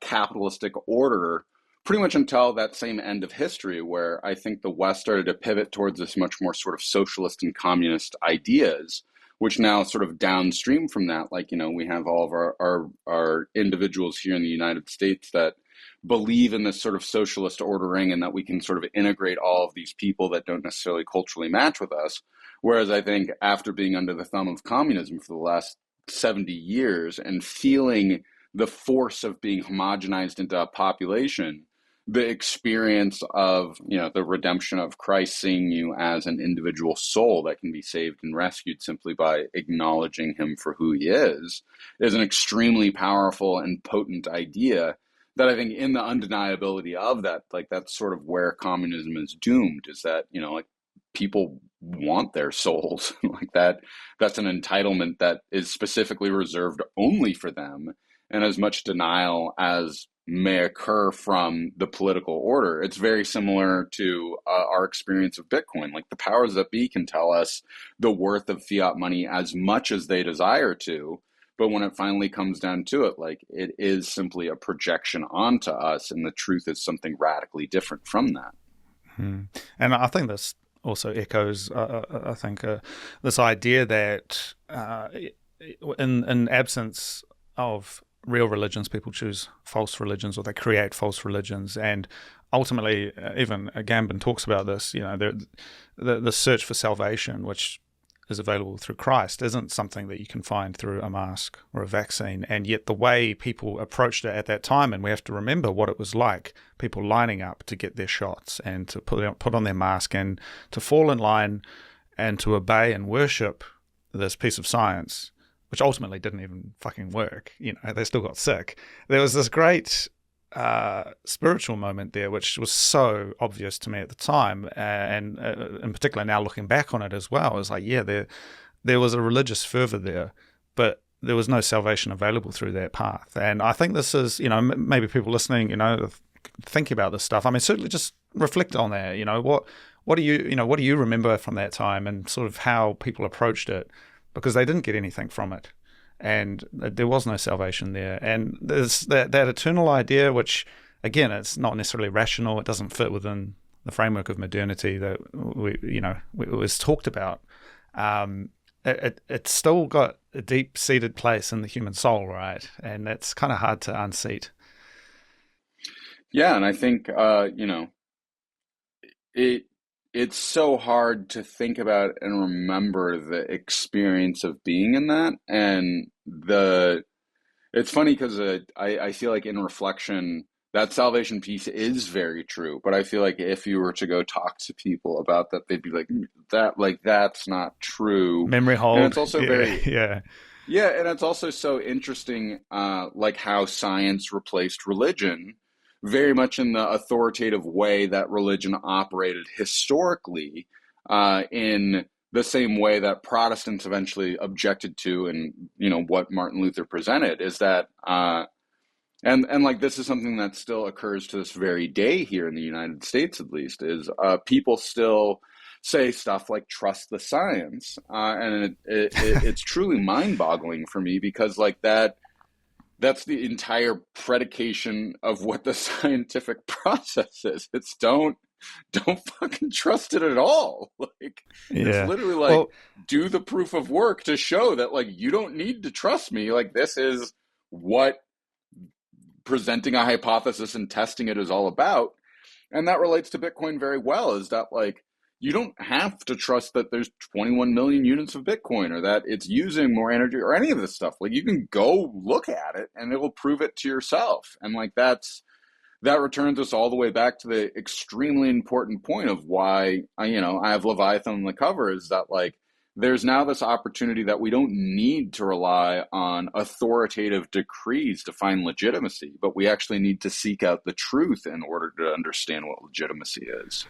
capitalistic order pretty much until that same end of history where I think the West started to pivot towards this much more sort of socialist and communist ideas, which now sort of downstream from that, like, we have all of our individuals here in the United States that believe in this sort of socialist ordering and that we can sort of integrate all of these people that don't necessarily culturally match with us. Whereas I think after being under the thumb of communism for the last 70 years and feeling the force of being homogenized into a population, the experience of, the redemption of Christ seeing you as an individual soul that can be saved and rescued simply by acknowledging him for who he is an extremely powerful and potent idea that I think in the undeniability of that, like that's sort of where communism is doomed, is that, like people want their souls like that's an entitlement that is specifically reserved only for them. And as much denial as may occur from the political order, it's very similar to our experience of Bitcoin. Like the powers that be can tell us the worth of fiat money as much as they desire to, but when it finally comes down to it, like it is simply a projection onto us, and the truth is something radically different from that. And I think this also echoes, I think, this idea that in absence of real religions, people choose false religions or they create false religions. And ultimately, even Gambin talks about this, the search for salvation, which is available through Christ, isn't something that you can find through a mask or a vaccine. And yet the way people approached it at that time, and we have to remember what it was like, people lining up to get their shots and to put on their mask and to fall in line and to obey and worship this piece of science, which ultimately didn't even fucking work. They still got sick. There was this great spiritual moment there, which was so obvious to me at the time, and in particular now looking back on it as well, is like, yeah, there was a religious fervor there, but there was no salvation available through that path. And I think this is, maybe people listening, thinking about this stuff. I mean, certainly just reflect on that. What do you remember from that time, and sort of how people approached it, because they didn't get anything from it. And there was no salvation there. And there's that eternal idea, which, again, it's not necessarily rational. It doesn't fit within the framework of modernity that it was talked about. It's still got a deep-seated place in the human soul, right? And that's kind of hard to unseat. Yeah, and I think, it's so hard to think about and remember the experience of being in that. And it's funny because I feel like in reflection, that salvation piece is very true. But I feel like if you were to go talk to people about that, they'd be like, that's not true. Memory hold. And it's also Yeah. And it's also so interesting, like how science replaced religion very much in the authoritative way that religion operated historically, in the same way that Protestants eventually objected to, and what Martin Luther presented is that, and like this is something that still occurs to this very day here in the United States, at least, is people still say stuff like trust the science, and it's truly mind-boggling for me, because like that's the entire predication of what the scientific process is. It's don't fucking trust it at all. Like, it's literally like, do the proof of work to show that, like, you don't need to trust me. Like, this is what presenting a hypothesis and testing it is all about. And that relates to Bitcoin very well, is that, like, you don't have to trust that there's 21 million units of Bitcoin, or that it's using more energy, or any of this stuff. Like, you can go look at it and it will prove it to yourself. And like, that returns us all the way back to the extremely important point of why I have Leviathan on the cover, is that, like, there's now this opportunity that we don't need to rely on authoritative decrees to find legitimacy, but we actually need to seek out the truth in order to understand what legitimacy is.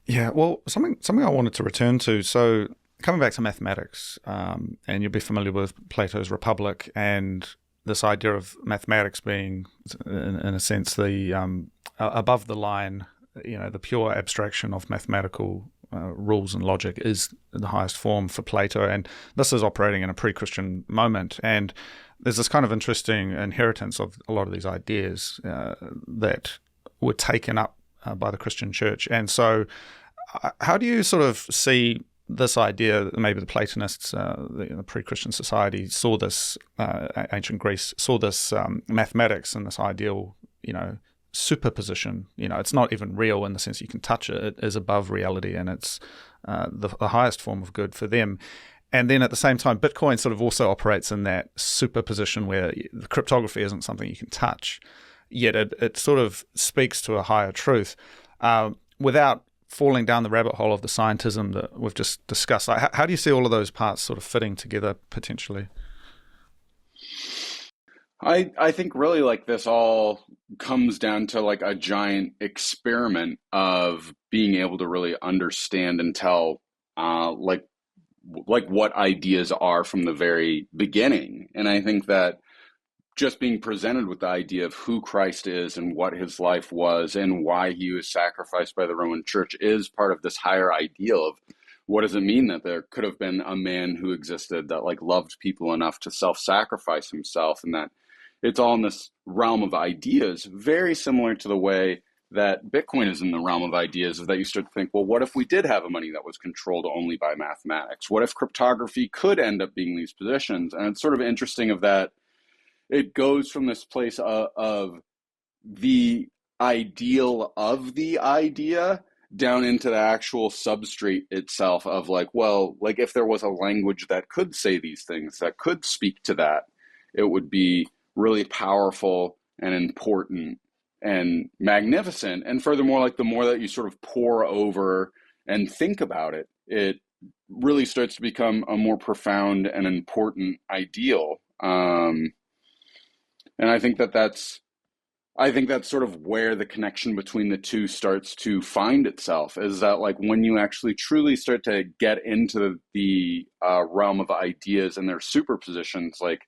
Yeah, well, something I wanted to return to. So coming back to mathematics, and you'll be familiar with Plato's Republic, and this idea of mathematics being, in a sense, the above the line, the pure abstraction of mathematical rules and logic is the highest form for Plato. And this is operating in a pre-Christian moment. And there's this kind of interesting inheritance of a lot of these ideas that were taken up by the Christian church. And so how do you sort of see this idea that maybe the Platonists, the pre-Christian society saw this, ancient Greece saw this mathematics and this ideal, superposition? It's not even real in the sense you can touch it. It is above reality, and it's the highest form of good for them. And then at the same time, Bitcoin sort of also operates in that superposition where the cryptography isn't something you can touch, yet it sort of speaks to a higher truth without falling down the rabbit hole of the scientism that we've just discussed. Like, how do you see all of those parts sort of fitting together potentially? I think really, like, this all comes down to like a giant experiment of being able to really understand and tell like what ideas are from the very beginning. And I think that just being presented with the idea of who Christ is and what his life was and why he was sacrificed by the Roman Church is part of this higher ideal of what does it mean that there could have been a man who existed that, like, loved people enough to self-sacrifice himself, and that it's all in this realm of ideas, very similar to the way that Bitcoin is in the realm of ideas, of that you start to think, well, what if we did have a money that was controlled only by mathematics? What if cryptography could end up being these positions? And it's sort of interesting of that it goes from this place of the ideal of the idea down into the actual substrate itself of, like, well, like, if there was a language that could say these things, that could speak to that, it would be really powerful and important and magnificent. And furthermore, like, the more that you sort of pore over and think about it, it really starts to become a more profound and important ideal. And I think that's sort of where the connection between the two starts to find itself, is that, like, when you actually truly start to get into the realm of ideas and their superpositions, like,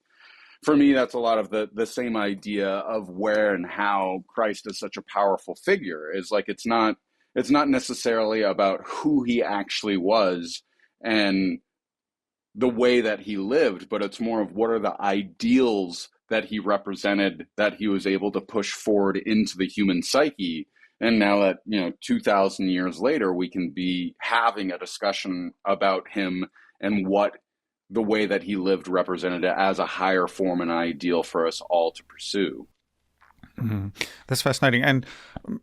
for me, that's a lot of the same idea of where and how Christ is such a powerful figure. Is like, it's not necessarily about who he actually was and the way that he lived, but it's more of what are the ideals that he represented, that he was able to push forward into the human psyche. And now that, 2,000 years later, we can be having a discussion about him and what the way that he lived represented as a higher form and ideal for us all to pursue. Mm-hmm. That's fascinating. And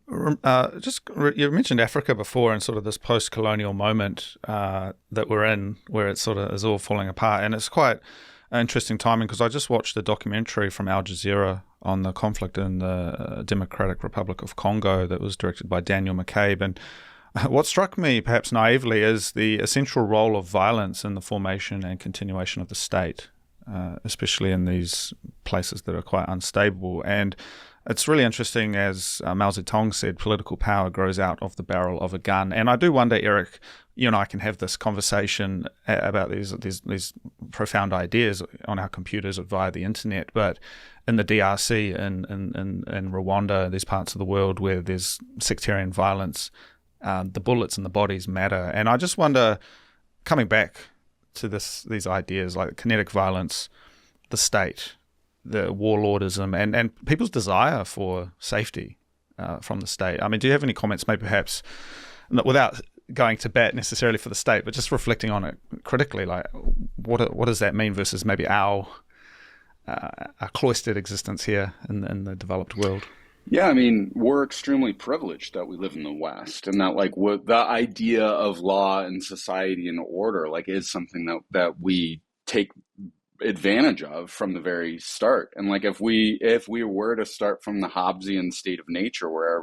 you mentioned Africa before, and sort of this post-colonial moment that we're in, where it sort of is all falling apart. And it's quite interesting timing, because I just watched a documentary from Al Jazeera on the conflict in the Democratic Republic of Congo that was directed by Daniel McCabe. And what struck me, perhaps naively, is the essential role of violence in the formation and continuation of the state, especially in these places that are quite unstable. And It's really interesting, as Mao Zedong said, political power grows out of the barrel of a gun. And I do wonder, Eric, you and I can have this conversation about these profound ideas on our computers or via the internet, but in the DRC, in Rwanda, these parts of the world where there's sectarian violence, the bullets and the bodies matter. And I just wonder, coming back to these ideas like kinetic violence, the state, the warlordism, and people's desire for safety from the state. I mean, do you have any comments, maybe perhaps, without going to bat necessarily for the state, but just reflecting on it critically, like what does that mean versus maybe our cloistered existence here in the developed world? Yeah, I mean, we're extremely privileged that we live in the West, and that like what the idea of law and society and order like is something that we take advantage of from the very start. And like if we were to start from the Hobbesian state of nature where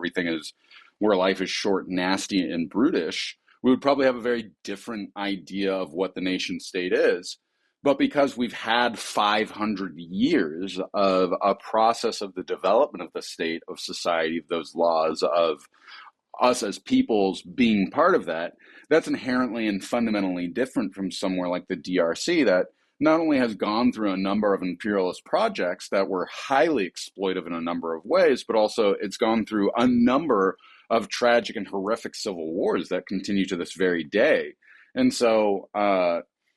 life is short, nasty, and brutish, we would probably have a very different idea of what the nation state is. But because we've had 500 years of a process of the development of the state, of society, of those laws, of us as peoples being part of that, that's inherently and fundamentally different from somewhere like the DRC that not only has gone through a number of imperialist projects that were highly exploitive in a number of ways, but also it's gone through a number of tragic and horrific civil wars that continue to this very day. And so,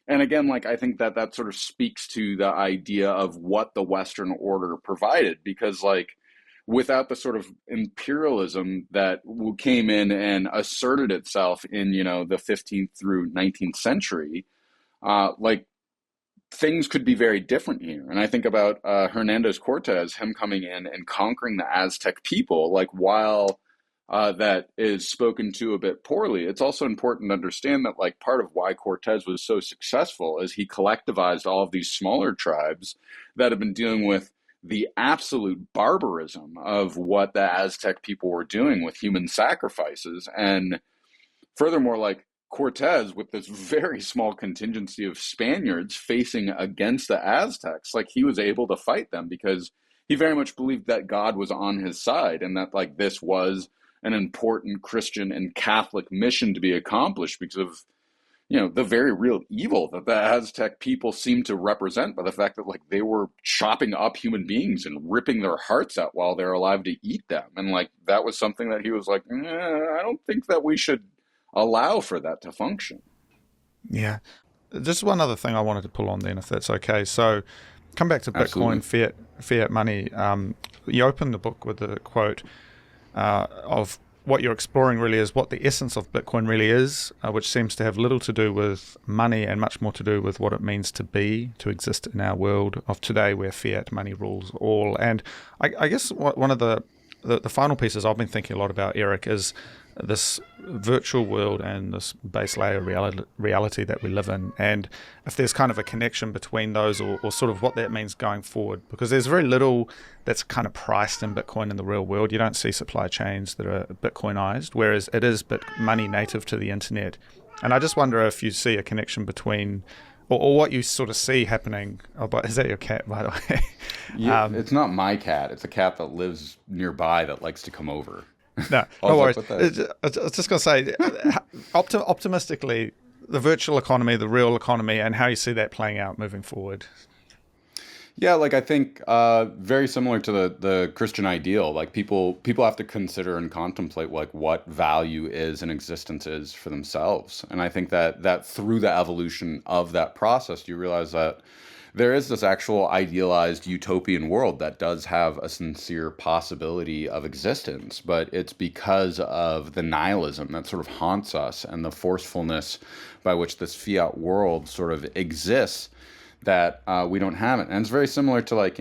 and again, like I think that sort of speaks to the idea of what the Western order provided, because like without the sort of imperialism that came in and asserted itself in, the 15th through 19th century, like things could be very different here. And I think about Hernandez Cortez, him coming in and conquering the Aztec people, like while that is spoken to a bit poorly, it's also important to understand that like part of why Cortez was so successful is he collectivized all of these smaller tribes that have been dealing with the absolute barbarism of what the Aztec people were doing with human sacrifices. And furthermore, like Cortez, with this very small contingency of Spaniards facing against the Aztecs, like he was able to fight them because he very much believed that God was on his side and that like this was an important Christian and Catholic mission to be accomplished because of, the very real evil that the Aztec people seemed to represent by the fact that like they were chopping up human beings and ripping their hearts out while they're alive to eat them. And like that was something that he was like, I don't think that we should allow for that to function. Yeah. Just one other thing I wanted to pull on then, if that's okay. So come back to Bitcoin, Absolutely. fiat money. You open the book with the quote of what you're exploring really is what the essence of Bitcoin really is, which seems to have little to do with money and much more to do with what it means to exist in our world of today where fiat money rules all. And I guess one of the final pieces I've been thinking a lot about, Eric, is this virtual world and this base layer reality that we live in, and if there's kind of a connection between those or sort of what that means going forward, because there's very little that's kind of priced in Bitcoin in the real world. You don't see supply chains that are Bitcoinized, whereas it is money native to the internet. And I just wonder if you see a connection between or what you sort of see happening. Oh, but is that your cat, by the way? Yeah, it's not my cat. It's a cat that lives nearby that likes to come over. No, no worries. I was just going to say, optimistically, the virtual economy, the real economy, and how you see that playing out moving forward. Yeah, like I think very similar to the Christian ideal, like people have to consider and contemplate like what value is and existence is for themselves. And I think that through the evolution of that process, you realize that there is this actual idealized utopian world that does have a sincere possibility of existence, but it's because of the nihilism that sort of haunts us and the forcefulness by which this fiat world sort of exists that we don't have it. And it's very similar to like,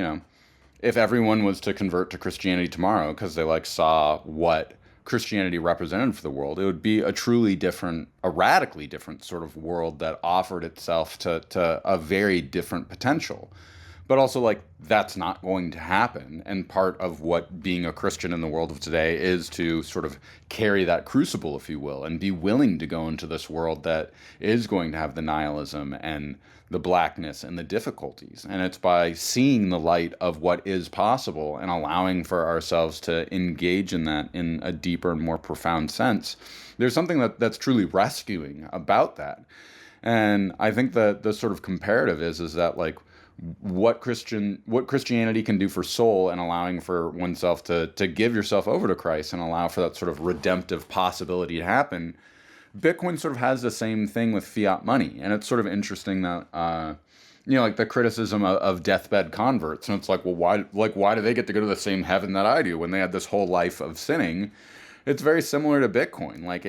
if everyone was to convert to Christianity tomorrow because they like saw what Christianity represented for the world, it would be a radically different sort of world that offered itself to a very different potential. but also like that's not going to happen. And part of what being a Christian in the world of today is to sort of carry that crucible, if you will, and be willing to go into this world that is going to have the nihilism and the blackness and the difficulties. And it's by seeing the light of what is possible and allowing for ourselves to engage in that in a deeper and more profound sense. There's something that's truly rescuing about that. And I think that the sort of comparative is that like what Christianity can do for soul and allowing for oneself to give yourself over to Christ and allow for that sort of redemptive possibility to happen. Bitcoin sort of has the same thing with fiat money. And it's sort of interesting that, like the criticism of deathbed converts. And it's like, well, why do they get to go to the same heaven that I do when they had this whole life of sinning? It's very similar to Bitcoin. Like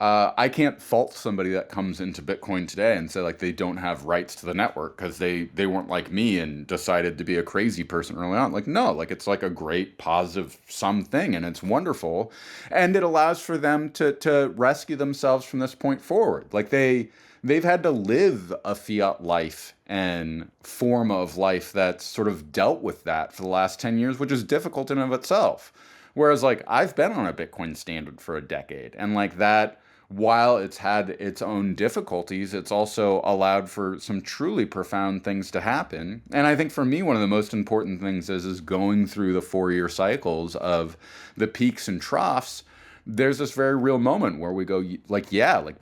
I can't fault somebody that comes into Bitcoin today and say like they don't have rights to the network because they weren't like me and decided to be a crazy person early on. Like, no, like it's like a great positive thing and it's wonderful. And it allows for them to rescue themselves from this point forward. Like they've had to live a fiat life and form of life that's sort of dealt with that for the last 10 years, which is difficult in and of itself. Whereas like I've been on a Bitcoin standard for a decade and like that, while it's had its own difficulties, it's also allowed for some truly profound things to happen. And I think for me, one of the most important things is going through the 4-year cycles of the peaks and troughs. There's this very real moment where we go like, yeah, like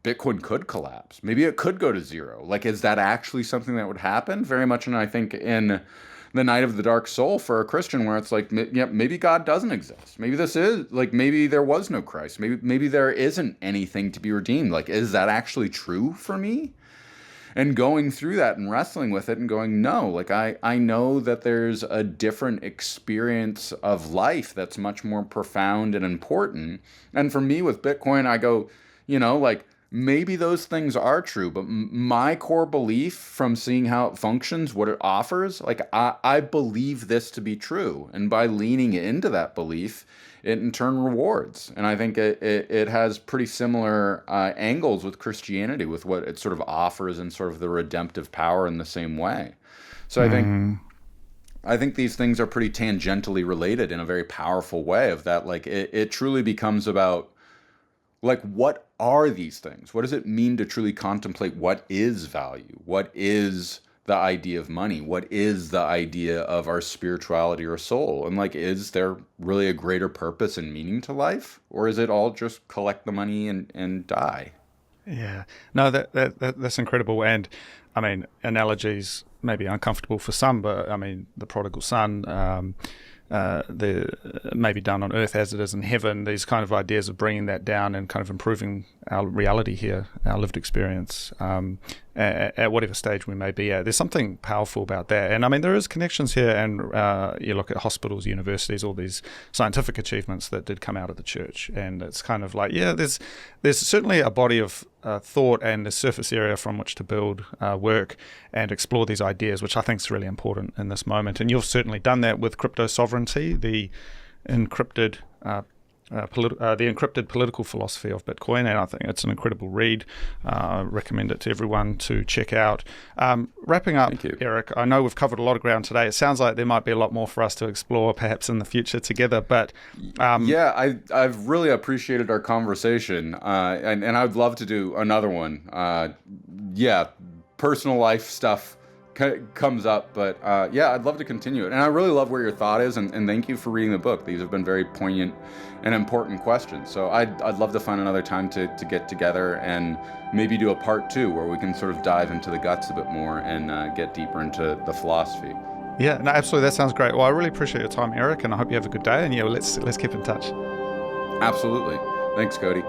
Bitcoin could collapse. Maybe it could go to zero. Like, is that actually something that would happen? Very much, and I think in the night of the dark soul for a Christian, where it's like, yeah, maybe God doesn't exist. Maybe this is like, maybe there was no Christ. Maybe there isn't anything to be redeemed. Like, is that actually true for me? And going through that and wrestling with it and going, no, like I know that there's a different experience of life that's much more profound and important. And for me with Bitcoin, I go, like, maybe those things are true, but my core belief from seeing how it functions, what it offers, like I believe this to be true. And by leaning into that belief, it in turn rewards. And I think it has pretty similar angles with Christianity, with what it sort of offers and sort of the redemptive power in the same way. So I think these things are pretty tangentially related in a very powerful way of that, like it truly becomes about like, what are these things? What does it mean to truly contemplate what is value? What is the idea of money? What is the idea of our spirituality or soul? And like, is there really a greater purpose and meaning to life? Or is it all just collect the money and die? Yeah, no, that's incredible. And I mean, analogies may be uncomfortable for some, but I mean, the prodigal son, maybe done on earth as it is in heaven, these kind of ideas of bringing that down and kind of improving our reality here, our lived experience, at whatever stage we may be at. There's something powerful about that. And I mean, there is connections here, and you look at hospitals, universities, all these scientific achievements that did come out of the church. And it's kind of like, yeah, there's certainly a body of thought and the surface area from which to build work and explore these ideas, which I think is really important in this moment. And you've certainly done that with Cryptosovereignty, the encrypted political philosophy of Bitcoin, and I think it's an incredible read. I recommend it to everyone to check out. Wrapping up, Erik, I know we've covered a lot of ground today. It sounds like there might be a lot more for us to explore perhaps in the future together, but... I've really appreciated our conversation, and I'd love to do another one. Personal life stuff comes up, but I'd love to continue it. And I really love where your thought is, and thank you for reading the book. These have been very poignant and important questions. So I'd love to find another time to get together and maybe do a part 2 where we can sort of dive into the guts a bit more and get deeper into the philosophy. Yeah, no, absolutely. That sounds great. Well, I really appreciate your time, Erik, and I hope you have a good day. And let's keep in touch. Absolutely. Thanks, Cody.